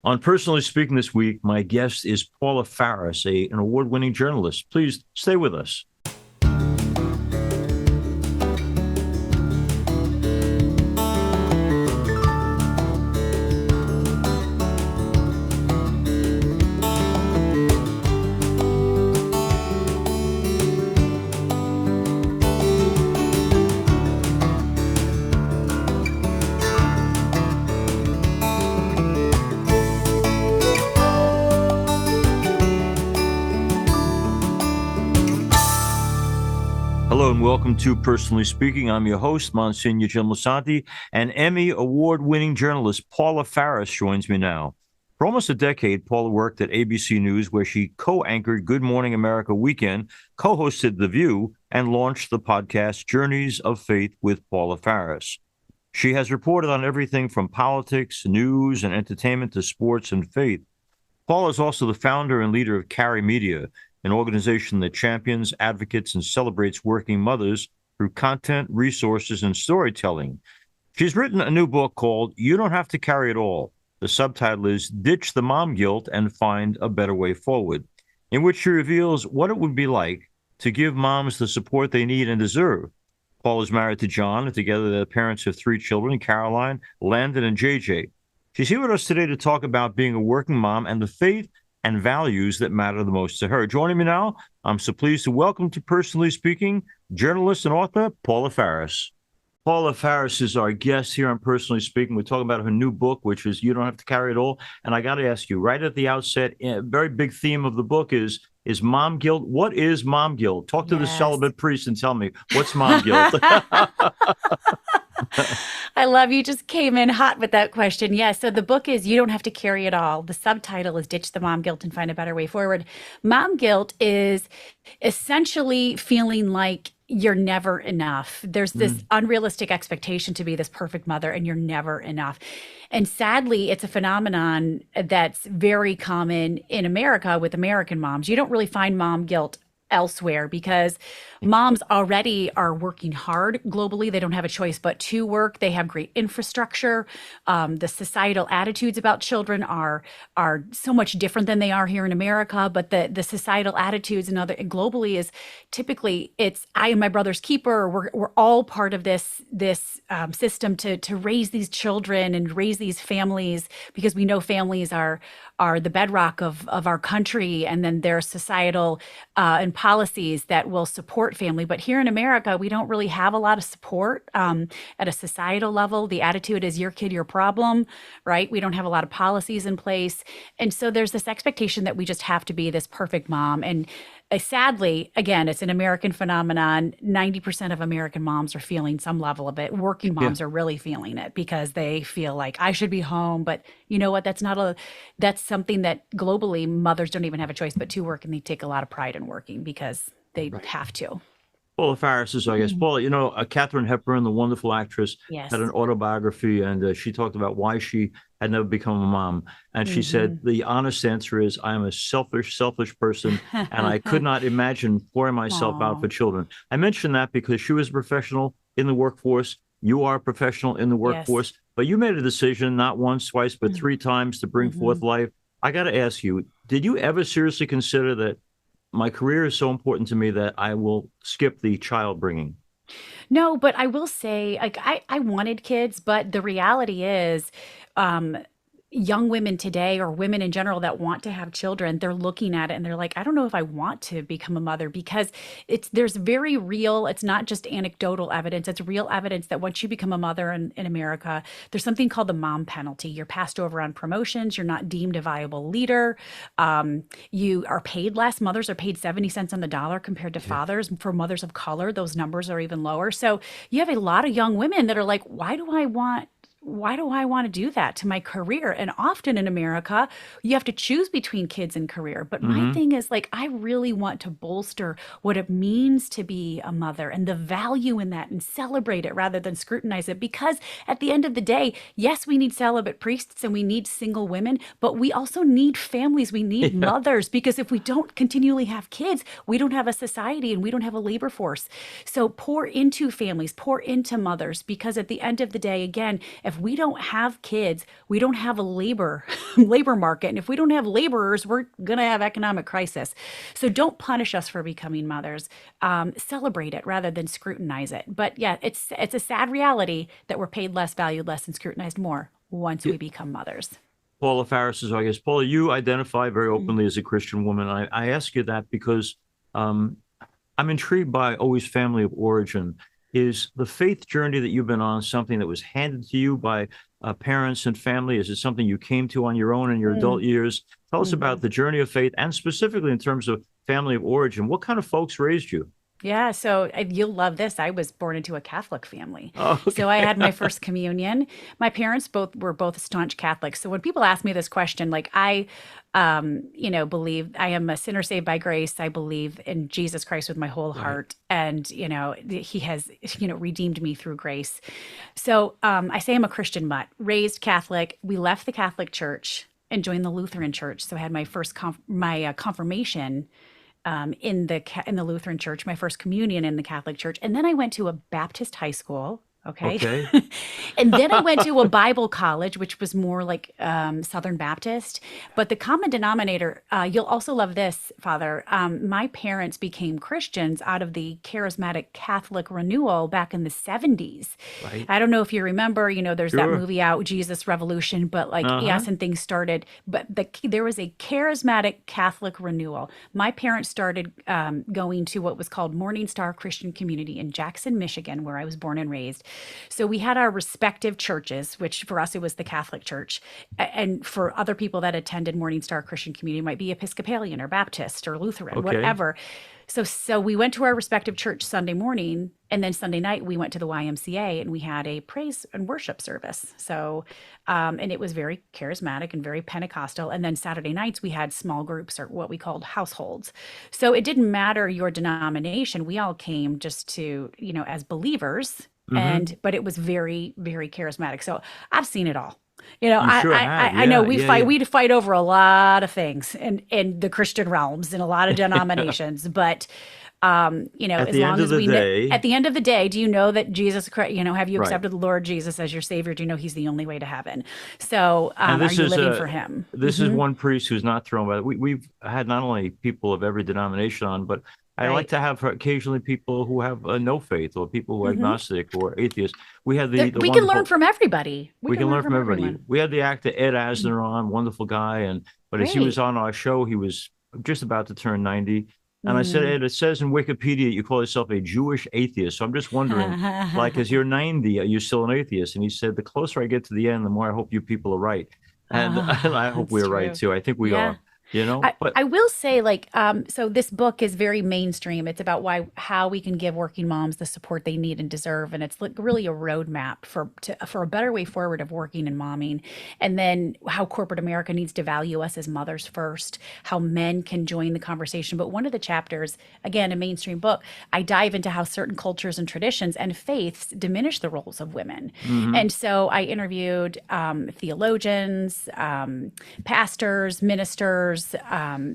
On Personally Speaking this week, my guest is Paula Faris, an award winning journalist. Please stay with us. Hello and welcome to Personally Speaking. I'm your host, Msgr Jim Lisante, and Emmy Award winning journalist Paula Faris joins me now. For almost a decade, Paula worked at ABC News, where she co-anchored Good Morning America Weekend, co-hosted The View, and launched the podcast Journeys of Faith with Paula Faris. She has reported on everything from politics, news, and entertainment to sports and faith. Paula is also the founder and leader of Carry Media, an organization that champions, advocates, and celebrates working mothers through content, resources, and storytelling. She's written a new book called You Don't Have to Carry It All. The subtitle is Ditch the Mom Guilt and Find a Better Way Forward, in which she reveals what it would be like to give moms the support they need and deserve. Paula is married to John, and together they're the parents of 3 children, Caroline, Landon, and JJ. She's here with us today to talk about being a working mom and the faith and values that matter the most to her. Joining me now, I'm so pleased to welcome to Personally Speaking, journalist and author, Paula Faris. Paula Faris is our guest here on Personally Speaking. We're talking about her new book, which is You Don't Have to Carry It All. And I got to ask you, right at the outset, a very big theme of the book is mom guilt. What is mom guilt? Talk to the celibate priest and tell me, what's mom guilt? I love you just came in hot with that question. Yes. So the book is You Don't Have to Carry It All. The subtitle is Ditch the Mom Guilt and Find a Better Way Forward. Mom guilt is essentially feeling like you're never enough. There's this unrealistic expectation to be this perfect mother, and you're never enough. And sadly, it's a phenomenon that's very common in America with American moms. You don't really find mom guilt elsewhere because moms already are working hard globally. They don't have a choice but to work. They have great infrastructure. The societal attitudes about children are so much different than they are here in America. But the societal attitudes and other globally is typically it's I am my brother's keeper. We're all part of this system to raise these children and raise these families, because we know families are the bedrock of our country, and then there are societal and policies that will support family. But here in America, we don't really have a lot of support at a societal level. The attitude is your kid, your problem, right? We don't have a lot of policies in place. And so there's this expectation that we just have to be this perfect mom. And sadly, again, it's an American phenomenon. 90% of American moms are feeling some level of it. Working moms are really feeling it because they feel like I should be home. But you know what? That's something that globally mothers don't even have a choice but to work, and they take a lot of pride in working because they have to. Paula Faris is our guest. Paula, Katharine Hepburn, the wonderful actress, Yes. had an autobiography, and she talked about why she had never become a mom. And she said, the honest answer is, I am a selfish person, and I could not imagine pouring myself out for children. I mention that because she was a professional in the workforce. You are a professional in the workforce, but you made a decision not once, twice, but 3 times to bring forth life. I got to ask you, did you ever seriously consider that my career is so important to me that I will skip the child bringing? No, but I will say, like, I wanted kids, but the reality is, young women today, or women in general that want to have children, they're looking at it and they're like, I don't know if I want to become a mother, because there's very real, it's not just anecdotal evidence, it's real evidence that once you become a mother in America, there's something called the mom penalty. You're passed over on promotions, you're not deemed a viable leader, you are paid less. Mothers are paid 70 cents on the dollar compared to fathers. For mothers of color, those numbers are even lower. So you have a lot of young women that are like, why do I want to do that to my career? And often in America, you have to choose between kids and career. But my thing is, like, I really want to bolster what it means to be a mother and the value in that, and celebrate it rather than scrutinize it. Because at the end of the day, yes, we need celibate priests and we need single women, but we also need families. We need mothers, because if we don't continually have kids, we don't have a society and we don't have a labor force. So pour into families, pour into mothers, because at the end of the day, again, if if we don't have kids, we don't have a labor market. And if we don't have laborers, we're going to have economic crisis. So don't punish us for becoming mothers. Celebrate it rather than scrutinize it. But yeah, it's a sad reality that we're paid less, valued less, and scrutinized more once we become mothers. Paula Faris is our guest. Paula, you identify very Mhm. openly as a Christian woman. I ask you that because um, I'm intrigued by always family of origin. Is the faith journey that you've been on something that was handed to you by parents and family? Is it something you came to on your own in your adult years? Tell us about Mhm. the journey of faith and specifically in terms of family of origin. What kind of folks raised you? Yeah, so you'll love this. I was born into a Catholic family. Oh, So I okay. had my first communion. My parents both were both staunch Catholics. So when people ask me this question, like believe I am a sinner saved by grace. I believe in Jesus Christ with my whole Right. heart. And, he has, redeemed me through grace. So I say I'm a Christian mutt, raised Catholic. We left the Catholic Church and joined the Lutheran Church. So I had my first confirmation in the Lutheran Church, my first communion in the Catholic Church, and then I went to a Baptist high school. Okay. Okay. And then I went to a Bible college, which was more like Southern Baptist. But the common denominator, you'll also love this, Father. My parents became Christians out of the charismatic Catholic renewal back in the 70s. Right. I don't know if you remember, there's that Sure. movie out, Jesus Revolution, but like, Uh-huh. yes, and things started, but there was a charismatic Catholic renewal. My parents started going to what was called Morning Star Christian Community in Jackson, Michigan, where I was born and raised. So we had our respective churches, which for us, it was the Catholic Church. And for other people that attended Morning Star Christian Community, might be Episcopalian or Baptist or Lutheran, Okay. whatever. So we went to our respective church Sunday morning, and then Sunday night we went to the YMCA and we had a praise and worship service. So, and it was very charismatic and very Pentecostal. And then Saturday nights we had small groups or what we called households. So it didn't matter your denomination. We all came just to, as believers. Mm-hmm. But it was very, very charismatic. So I've seen it all. You sure have. I know Yeah, yeah, yeah. we'd fight over a lot of things in the Christian realms in a lot of denominations, but At as the end long of as the at day, the end of the day, do you know that Jesus Christ, have you right. accepted the Lord Jesus as your savior? Do you know he's the only way to heaven? So, And are this you is living for him? one priest who's not thrown by. We've had not only people of every denomination on, but I like Right. to have occasionally people who have no faith or people who are Hmm. agnostic or atheist. We had the We can learn wonderful. from everybody. We We can can learn learn from from everybody. everyone. We had the actor Ed Asner on, wonderful guy, and but as he was Great. on our show, he was just about to turn 90. And I said, Mm. Ed, it says in Wikipedia you call yourself a Jewish atheist. So I'm just wondering, like, as you're 90, are you still an atheist? And he said, the closer I get to the end, the more I hope you people are right. And, and I hope That's we're right true. too. I think we Yeah. are, but I will say, like, so this book is very mainstream. It's about how we can give working moms the support they need and deserve, and it's like really a roadmap for a better way forward of working and momming, and then how corporate America needs to value us as mothers first, how men can join the conversation. But one of the chapters, again, a mainstream book, I dive into how certain cultures and traditions and faiths diminish the roles of women, mhm. and so I interviewed theologians, pastors, ministers,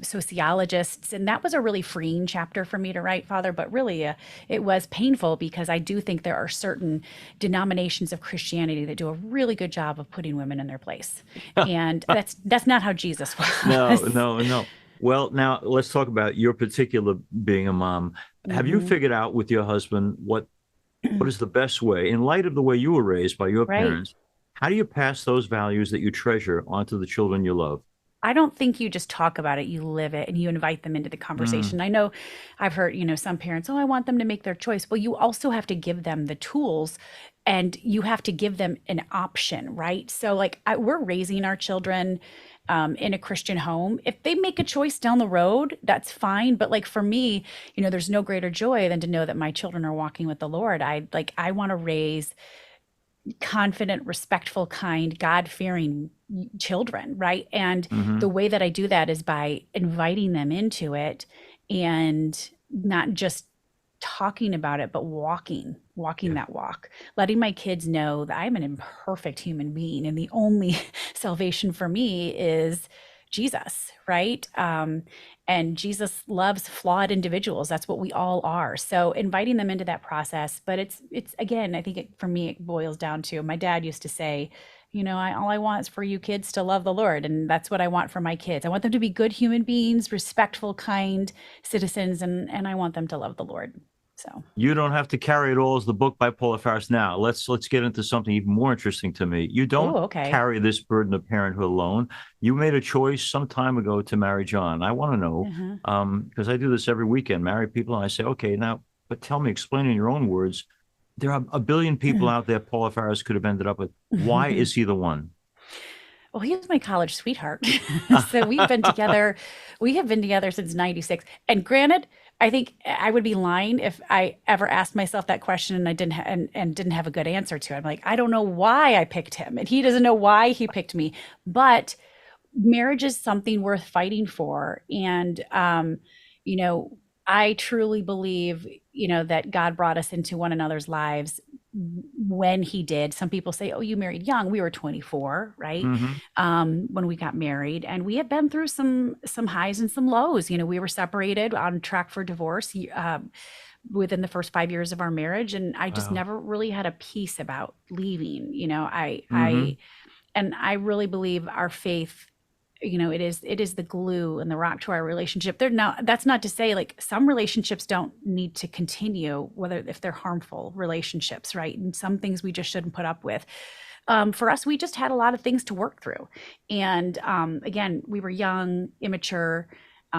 sociologists, and that was a really freeing chapter for me to write, Father. But really, it was painful because I do think there are certain denominations of Christianity that do a really good job of putting women in their place, and that's not how Jesus No, was. no, no. Well, now let's talk about your particular being a mom. Have you Hmm. figured out with your husband what is the best way, in light of the way you were raised by your Right. parents, how do you pass those values that you treasure onto the children you love? I don't think you just talk about it, you live it and you invite them into the Mm, conversation. I know I've heard, some parents, oh, I want them to make their choice. Well, you also have to give them the tools and you have to give them an option, right? So, like, we're raising our children in a Christian home. If they make a choice down the road, that's fine. But like for me, there's no greater joy than to know that my children are walking with the Lord. I want to raise confident, respectful, kind, God fearing children, right? And the hmm way that I do that is by inviting them into it and not just talking about it, but walking Yeah. that walk, letting my kids know that I'm an imperfect human being. And the only salvation for me is Jesus, right? And Jesus loves flawed individuals. That's what we all are. So inviting them into that process, but it's again, I think for me, it boils down to my dad used to say, all I want is for you kids to love the Lord, and that's what I want for my kids. I want them to be good human beings, respectful, kind citizens, and I want them to love the Lord. So You don't have to carry it all as the book by Paula Faris. Now, let's get into something even more interesting to me. You don't oh, okay. carry this burden of parenthood alone. You made a choice some time ago to marry John. I want to know, Uh-huh. because I do this every weekend, marry people, and I say, okay, now, but tell me, explain in your own words. There are a billion people out there Paula Faris could have ended up with. Why is he the one? Well, he was my college sweetheart. So we have been together since 96. And granted, I think I would be lying if I ever asked myself that question and I didn't and didn't have a good answer to it. I'm like, I don't know why I picked him and he doesn't know why he picked me. But marriage is something worth fighting for. And you know, I truly believe, that God brought us into one another's lives when he did. Some people say, oh, you married young. We were 24, right? Hmm. When we got married, and we have been through some highs and some lows. We were separated, on track for divorce, within the first 5 years of our marriage, and I just Wow. never really had a peace about leaving. Hmm. And I really believe our faith, it is the glue and the rock to our relationship. That's not to say, like, some relationships don't need to continue, whether if they're harmful relationships, right? And some things we just shouldn't put up with. For us, we just had a lot of things to work through. And again, we were young, immature.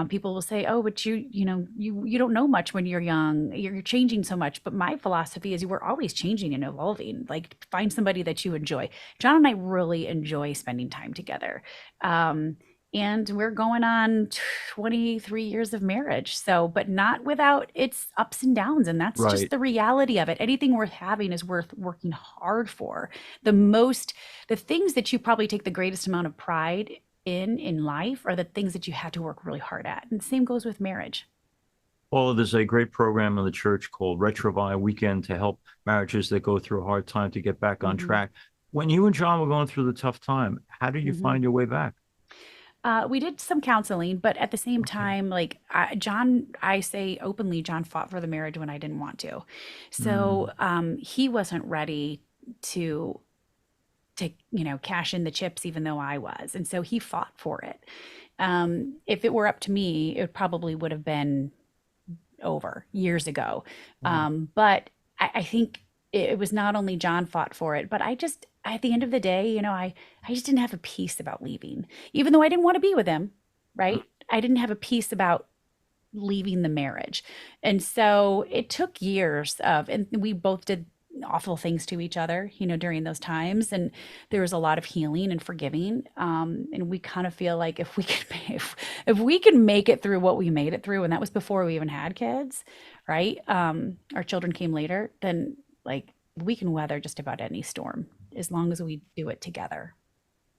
People will say, "Oh, but you don't know much when you're young. You're changing so much." But my philosophy is, you were always changing and evolving. Like, find somebody that you enjoy. John and I really enjoy spending time together. Um, and we're going on 23 years of marriage. So, but not without its ups and downs. And that's just Right. the reality of it. Anything worth having is worth working hard for. The things that you probably take the greatest amount of pride in life are the things that you had to work really hard at. And the same goes with marriage. Well, there's a great program in the church called Retrovi Weekend to help marriages that go through a hard time to get back on Hmm. track. When you and John were going through the tough time, how did you Hmm. find your way back? We did some counseling, but at the same Okay. time, like, John, I say openly, John fought for the marriage when I didn't want to. So Mm. he wasn't ready to cash in the chips, even though I was, and so he fought for it. If it were up to me, it probably would have been over years ago. Wow. But I think it was not only John fought for it, but I just, at the end of the day, I just didn't have a peace about leaving, even though I didn't want to be with him, right? I didn't have a peace about leaving the marriage. And so it took years and we both did awful things to each other, during those times. And there was a lot of healing and forgiving. And we kind of feel like if we can make it through what we made it through, and that was before we even had kids, right? Our children came later, then, like, we can weather just about any storm as long as we do it together.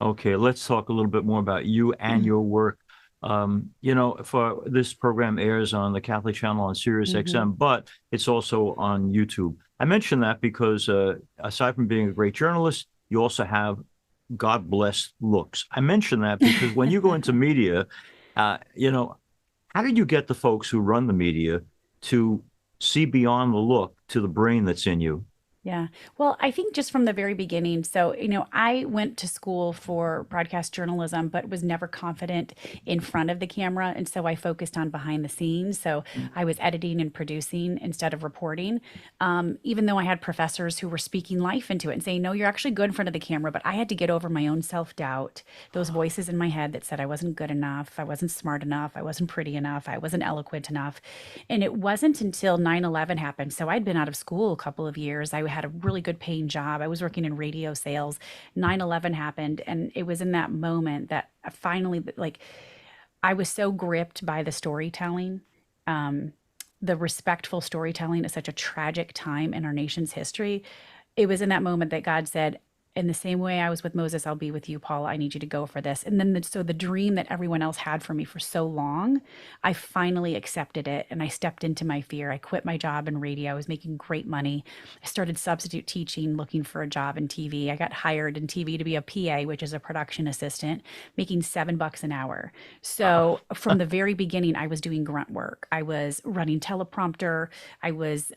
Okay, let's talk a little bit more about you and your work. For this program airs on the Catholic channel on Sirius Hmm. XM, but it's also on YouTube. I mention that because aside from being a great journalist, you also have God bless looks. I mention that because when you go into media, uh, you know, how did you get the folks who run the media to see beyond the look to the brain that's in you? Yeah. Well, I think just from the very beginning. So, I went to school for broadcast journalism, but was never confident in front of the camera. And so I focused on behind the scenes. So I was editing and producing instead of reporting. Even though I had professors who were speaking life into it and saying, no, you're actually good in front of the camera. But I had to get over my own self doubt, those voices in my head that said I wasn't good enough, I wasn't smart enough, I wasn't pretty enough, I wasn't eloquent enough. And it wasn't until 9/11 happened. So I'd been out of school a couple of years. I had a really good paying job. I was working in radio sales. 9/11 happened. And it was in that moment that I finally, like, I was so gripped by the storytelling, um, the respectful storytelling at such a tragic time in our nation's history. It was in that moment that God said, in the same way I was with Moses, I'll be with you, Paula. I need you to go for this. And then so the dream that everyone else had for me for so long, I finally accepted it and I stepped into my fear. I quit my job in radio. I was making great money. I started substitute teaching, looking for a job in TV. I got hired in TV to be a PA, which is a production assistant, making $7 an hour. So from the very beginning, I was doing grunt work. I was running teleprompter. I was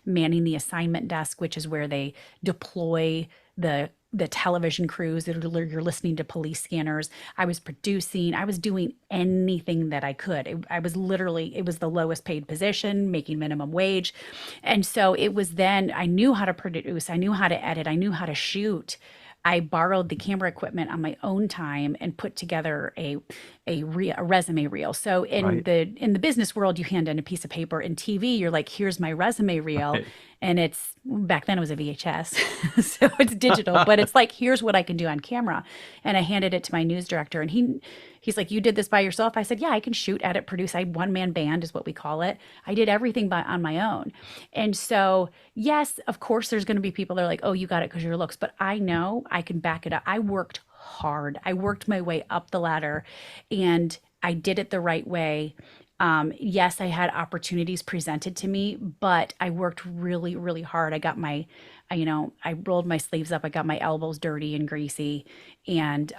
manning the assignment desk, which is where they deploy the television crews that you're listening to police scanners. I was producing. I was doing anything that I could. I was literally, it was the lowest paid position, making minimum wage. And so it was then I knew how to produce. I knew how to edit. I knew how to shoot. I borrowed the camera equipment on my own time and put together a resume reel. So Right. in the business world, you hand in a piece of paper. In TV, you're like, here's my resume reel, Right. and it's back then it was a VHS, so it's digital. But it's like, here's what I can do on camera, and I handed it to my news director, and he's like, you did this by yourself? I said, yeah, I can shoot, edit, produce. I one man band is what we call it. I did everything on my own, and so yes, of course, there's going to be people that are like, oh, you got it because your looks, but I know I can back it up. I worked hard. I worked my way up the ladder and I did it the right way. Yes, I had opportunities presented to me, but I worked really, really hard. I got I rolled my sleeves up. I got my elbows dirty and greasy, and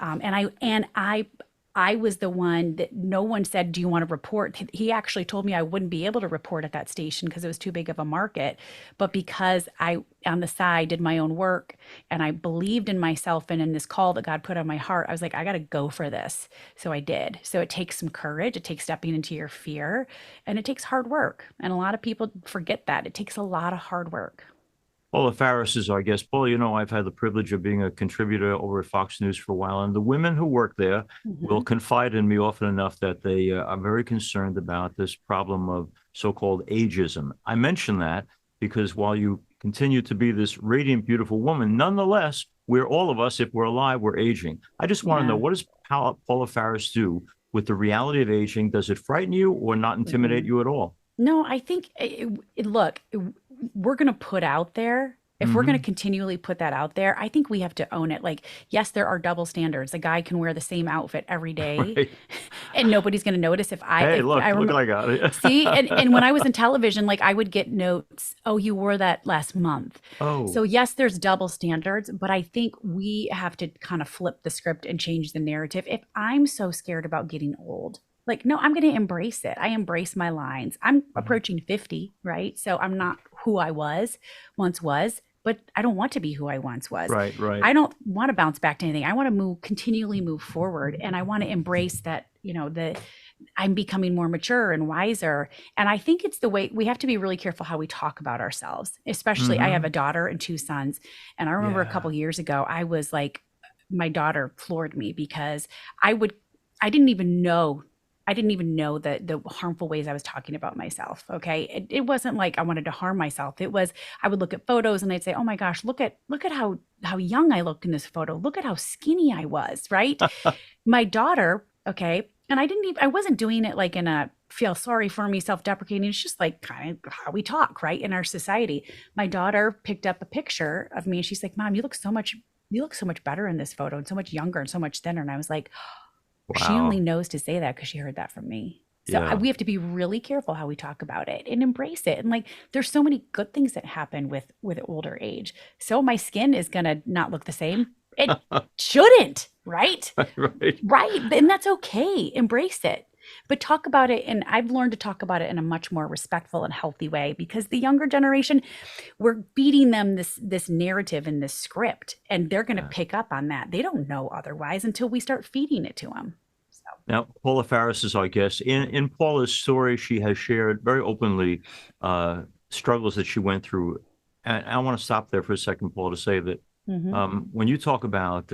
I was the one that no one said, do you want to report? He actually told me I wouldn't be able to report at that station because it was too big of a market. But because I, on the side, did my own work and I believed in myself and in this call that God put on my heart, I was like, I got to go for this. So I did. So it takes some courage. It takes stepping into your fear, and it takes hard work. And a lot of people forget that. It takes a lot of hard work. Paula Faris is our guest. Paula, I've had the privilege of being a contributor over at Fox News for a while, and the women who work there will Mhm. confide in me often enough that they are very concerned about this problem of so-called ageism. I mention that because while you continue to be this radiant, beautiful woman, nonetheless, we're all of us, if we're alive, we're aging. I just want to know, Yeah. what does Paula Faris do with the reality of aging? Does it frighten you or not intimidate Mhm. you at all? No, I think look, we're going to put out there. If we're going to Hmm. continually put that out there, I think we have to own it. Like, yes, there are double standards. A guy can wear the same outfit every day, Right. and nobody's going to notice. Hey, If I look what remember, I got. see, and when I was in television, like I would get notes. Oh, you wore that last month. Oh, So yes, there's double standards, but I think we have to kind of flip the script and change the narrative. If I'm so scared about getting old, like, no, I'm going to embrace it. I embrace my lines. I'm approaching 50, right? So I'm not who I once was, but I don't want to be who I once was. right, right. I don't want to bounce back to anything. I want to continually move forward, and I want to embrace that, I'm becoming more mature and wiser. And I think it's the way we have to be really careful how we talk about ourselves, especially I have Hmm. a daughter and two sons. And I remember a Yeah. couple years ago, I was like, my daughter floored me because I would, I didn't even know I didn't even know the harmful ways I was talking about myself. Okay. It wasn't like I wanted to harm myself. It was, I would look at photos and I'd say, oh my gosh, look at how young I looked in this photo. Look at how skinny I was. Right. My daughter, okay. And I wasn't doing it like in a feel sorry for me, self deprecating. It's just like kind of how we talk, right. In our society. My daughter picked up a picture of me and she's like, Mom, you look so much better in this photo and so much younger and so much thinner. And I was like, she only Wow. knows to say that because she heard that from me. So Yeah. we have to be really careful how we talk about it and embrace it. And like, there's so many good things that happen with older age. So my skin is gonna not look the same. It shouldn't, right? Right. Right. And that's okay. Embrace it. But talk about it. And I've learned to talk about it in a much more respectful and healthy way because the younger generation, we're feeding them this narrative and this script, and they're gonna Yeah. pick up on that. They don't know otherwise until we start feeding it to them. So Now, Paula Faris is our guest. In Paula's story, she has shared very openly struggles that she went through. And I want to stop there for a second, Paul, to say that mhm. when you talk about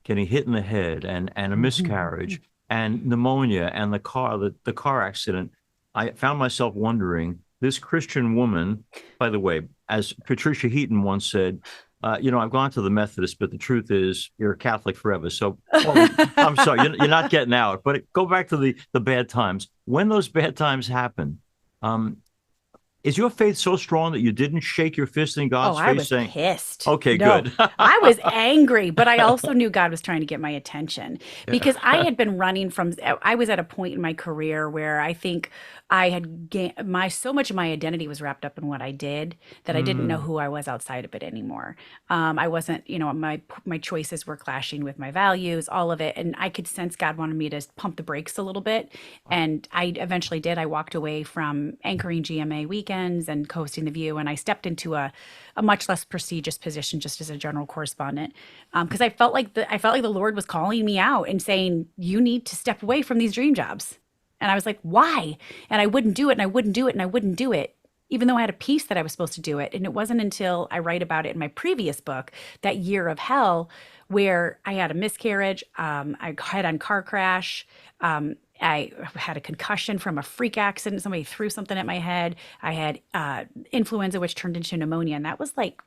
getting hit in the head and a miscarriage and pneumonia and the car accident, I found myself wondering, this Christian woman, by the way, as Patricia Heaton once said, I've gone to the Methodist, but the truth is you're a Catholic forever. So, Paula, I'm sorry, you're not getting out. But go back to the bad times. When those bad times happen, um, is your faith so strong that you didn't shake your fist in Oh, God's I face was saying, pissed. okay, No, good. I was angry, but I also knew God was trying to get my attention Yeah. because I had been running from, I was at a point in my career where I think I had so much of my identity was wrapped up in what I did that I didn't know Mm, who I was outside of it anymore. I wasn't, my choices were clashing with my values, all of it. And I could sense God wanted me to pump the brakes a little bit. And I eventually did. I walked away from anchoring GMA weekends and hosting The View, and I stepped into a much less prestigious position just as a general correspondent because I felt like the Lord was calling me out and saying you need to step away from these dream jobs. And I was like, why? And I wouldn't do it, and I wouldn't do it, and I wouldn't do it, even though I had a piece that I was supposed to do it. And it wasn't until I write about it in my previous book, That Year of Hell, where I had a miscarriage, I had a car crash, I had a concussion from a freak accident. Somebody threw something at my head. I had influenza, which turned into pneumonia, and that was like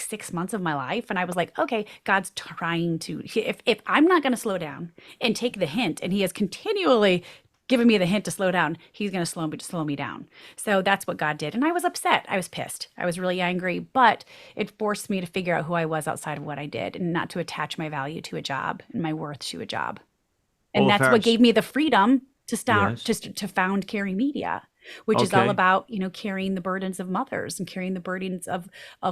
6 months of my life. And I was like, okay, God's trying to. If I'm not going to slow down and take the hint, and He has continually given me the hint to slow down, He's going to slow me down. So that's what God did, and I was upset. I was pissed. I was really angry, but it forced me to figure out who I was outside of what I did, and not to attach my value to a job and my worth to a job. And Paula that's what Faris. gave me the freedom to start Yes. to found Carry Media, which is all Okay. about, carrying the burdens of mothers and carrying the burdens of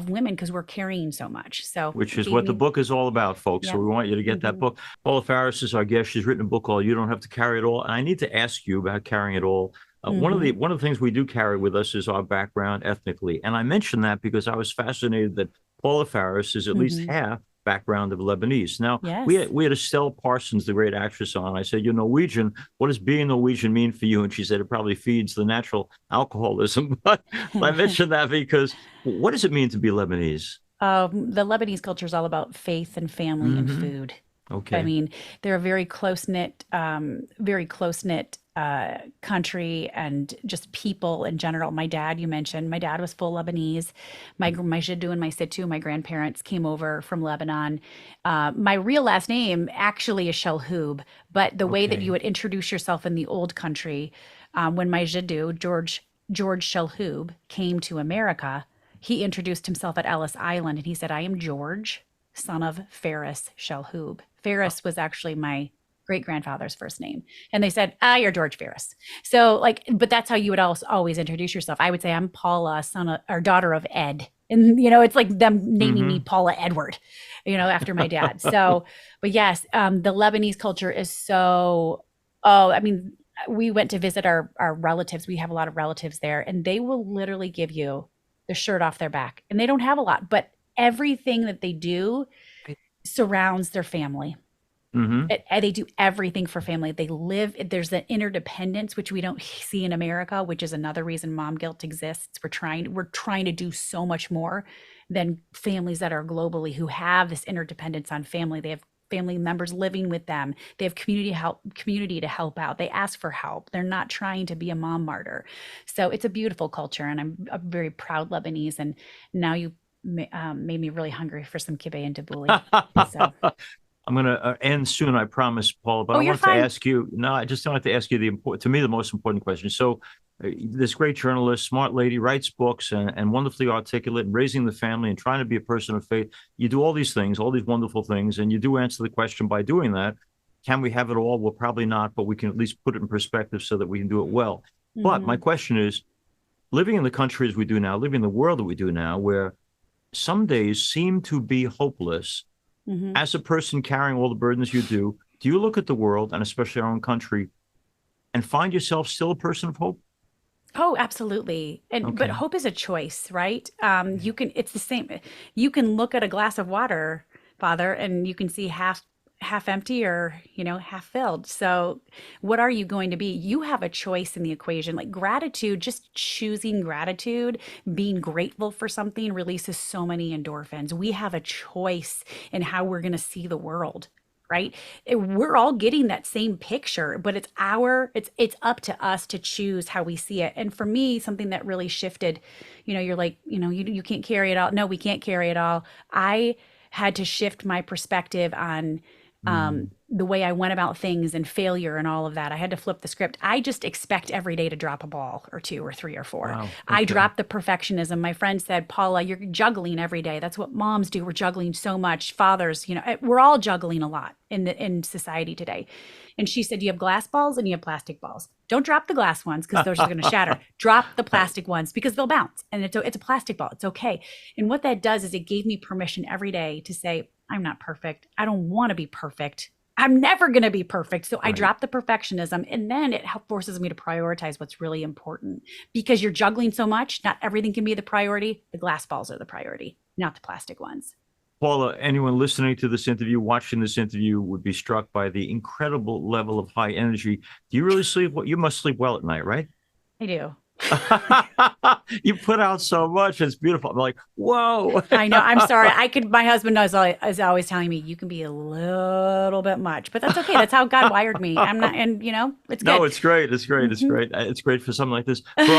women because we're carrying so much. So Which it is gave what the me, book is all about, folks. So yeah. we want you to get that Hmm. book. Paula Faris is our guest. She's written a book called "You Don't Have to Carry It All." And I need to ask you about carrying it all. Hmm. One of the things we do carry with us is our background ethnically, and I mentioned that because I was fascinated that Paula Faris is at least Hmm. half background of Lebanese. Now Yes. we had Estelle Parsons, the great actress, on. I said, "You're Norwegian. What does being Norwegian mean for you?" And she said, "It probably feeds the natural alcoholism." But I mentioned that because what does it mean to be Lebanese? The Lebanese culture is all about faith and family and Hmm. food. I Okay. mean, they're a very close knit country and just people in general. My dad, you mentioned, my dad was full Lebanese. My Jiddu and my Sittu, my grandparents came over from Lebanon. My real last name actually is Shelhoub, but the way that you Okay. would introduce yourself in the old country, when my Jiddu, George Shelhoub, came to America, he introduced himself at Ellis Island and he said, "I am George, son of Faris Shelhoub." Faris was actually my great grandfather's first name. And they said, "You're George Faris." So, like, but that's how you would also always introduce yourself. I would say, "I'm Paula, son of, or daughter of Ed." And, it's like them naming me Hmm. Paula Edward, after my dad. So, but yes, the Lebanese culture is so, oh, I mean, we went to visit our relatives. We have a lot of relatives there, and they will literally give you the shirt off their back. And they don't have a lot, but everything that they do surrounds their family. Hmm. They do everything for family. They live, there's an interdependence, which we don't see in America, which is another reason mom guilt exists. We're trying to do so much more than families that are globally who have this interdependence on family. They have family members living with them. They have community to help out. They ask for help. They're not trying to be a mom martyr. So it's a beautiful culture, and I'm a very proud Lebanese. And now you made me really hungry for some kibbeh and tabbouleh. So, I'm going to end soon, I promise, Paul. But oh, I you're wanted to fine. ask you. No, I just wanted to ask you to me, the most important question. So, this great journalist, smart lady, writes books and wonderfully articulate, and raising the family and trying to be a person of faith. You do all these things, all these wonderful things, and you do answer the question by doing that. Can we have it all? Well, probably not, but we can at least put it in perspective so that we can do it well. But my Hmm. question is, living in the country as we do now, living in the world that we do now, where some days seem to be hopeless, Hmm. as a person carrying all the burdens you do you look at the world and especially our own country and find yourself still a person of hope? Oh, absolutely. But Okay. hope is a choice, right? It's the same. You can look at a glass of water, Father, and you can see half empty or, half filled. So, what are you going to be? You have a choice in the equation. Like gratitude, just choosing gratitude, being grateful for something releases so many endorphins. We have a choice in how we're going to see the world, right? We're all getting that same picture, but it's up to us to choose how we see it. And for me, something that really shifted, you're like, you can't carry it all. No, we can't carry it all. I had to shift my perspective on the way I went about things and failure and all of that. I had to flip the script. I just expect every day to drop a ball or two or three or four. Wow. I Okay. dropped the perfectionism. My friend said, Paula, you're juggling every day. That's what moms do. We're juggling so much. Fathers, we're all juggling a lot in society today. And she said, you have glass balls and you have plastic balls. Don't drop the glass ones because those are going to shatter. Drop the plastic ones because they'll bounce. And it's a plastic ball. It's okay. And what that does is it gave me permission every day to say, I'm not perfect. I don't want to be perfect. I'm never going to be perfect. So I drop the perfectionism, and then it forces me to prioritize what's really important, because you're juggling so much. Not everything can be the priority. The glass balls are the priority, not the plastic ones. Paula, anyone listening to this interview, watching this interview, would be struck by the incredible level of high energy. Do you really sleep? You must sleep well at night, right? I do. You put out so much. It's beautiful. I'm like, whoa. I know. I'm sorry. My husband is always telling me you can be a little bit much, but that's okay. That's how God wired me. I'm not, and it's good. No, it's great. It's great. It's great. It's great for something like this. For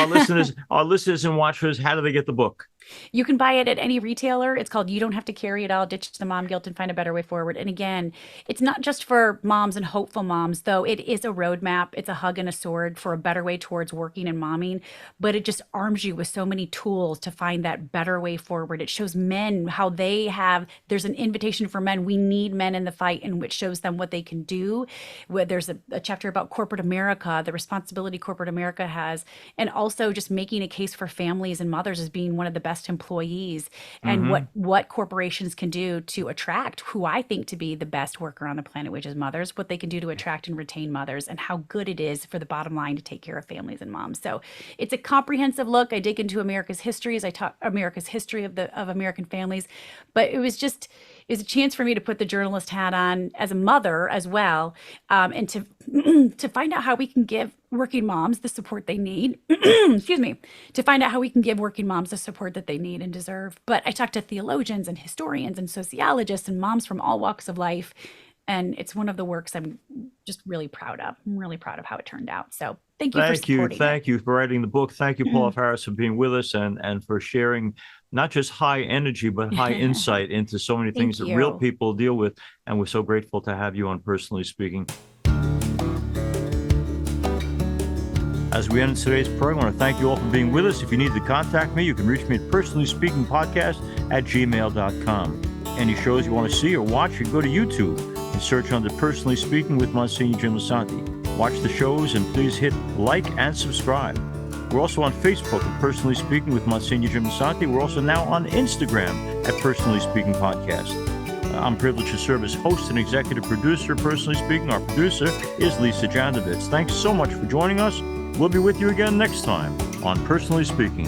our listeners and watchers, how do they get the book? You can buy it at any retailer. It's called You Don't Have to Carry It All, Ditch the Mom Guilt and Find a Better Way Forward. And again, it's not just for moms and hopeful moms, though it is a roadmap. It's a hug and a sword for a better way towards working and momming, but it just arms you with so many tools to find that better way forward. It shows men how there's an invitation for men. We need men in the fight, and which shows them what they can do. There's a chapter about corporate America, the responsibility corporate America has, and also just making a case for families and mothers as being one of the best employees, and what corporations can do to attract who I think to be the best worker on the planet, which is mothers, what they can do to attract and retain mothers, and how good it is for the bottom line to take care of families and moms. So it's a comprehensive look. I dig into America's history as I talk America's history of American families, but it was a chance for me to put the journalist hat on as a mother as well, and to find out how we can give working moms the support they need. Excuse me. To find out how we can give working moms the support that they need and deserve. But I talked to theologians and historians and sociologists and moms from all walks of life, and it's one of the works I'm just really proud of. I'm really proud of how it turned out. So thank you for supporting Thank you for writing the book. Thank you, Paula Faris, for being with us and for sharing not just high energy, but high insight into so many things that real people deal with. And we're so grateful to have you on Personally Speaking. As we end today's program, I want to thank you all for being with us. If you need to contact me, you can reach me at personallyspeakingpodcast@gmail.com. Any shows you want to see or watch, you can go to YouTube and search under Personally Speaking with Msgr Jim Lisante. Watch the shows and please hit like and subscribe. We're also on Facebook at Personally Speaking with Msgr Jim Lisante. We're also now on Instagram at Personally Speaking Podcast. I'm privileged to serve as host and executive producer of Personally Speaking. Our producer is Lisa Jandovitz. Thanks so much for joining us. We'll be with you again next time on Personally Speaking.